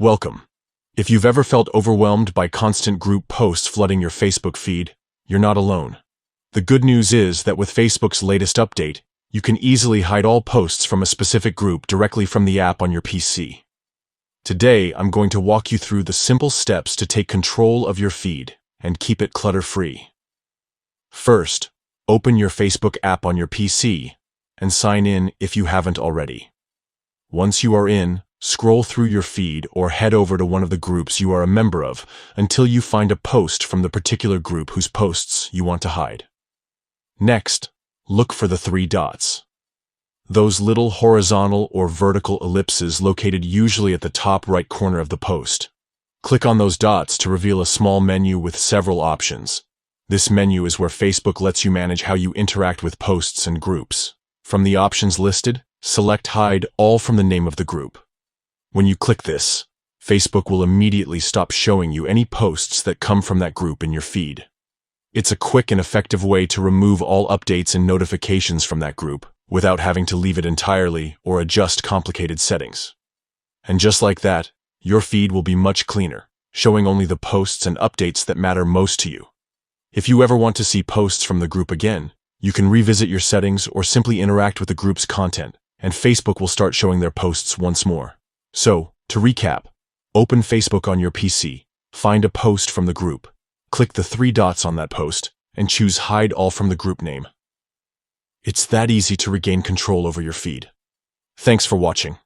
Welcome. If you've ever felt overwhelmed by constant group posts flooding your Facebook feed, you're not alone. The good news is that with Facebook's latest update, you can easily hide all posts from a specific group directly from the app on your PC. Today, I'm going to walk you through the simple steps to take control of your feed and keep it clutter-free. First, open your Facebook app on your PC and sign in if you haven't already. Once you are in, scroll through your feed or head over to one of the groups you are a member of until you find a post from the particular group whose posts you want to hide. Next, look for the three dots. Those little horizontal or vertical ellipses located usually at the top right corner of the post. Click on those dots to reveal a small menu with several options. This menu is where Facebook lets you manage how you interact with posts and groups. From the options listed, select Hide All from the name of the group. When you click this, Facebook will immediately stop showing you any posts that come from that group in your feed. It's a quick and effective way to remove all updates and notifications from that group without having to leave it entirely or adjust complicated settings. And just like that, your feed will be much cleaner, showing only the posts and updates that matter most to you. If you ever want to see posts from the group again, you can revisit your settings or simply interact with the group's content, and Facebook will start showing their posts once more. So, to recap, open Facebook on your PC, find a post from the group, click the three dots on that post, and choose Hide All from the group name. It's that easy to regain control over your feed. Thanks for watching.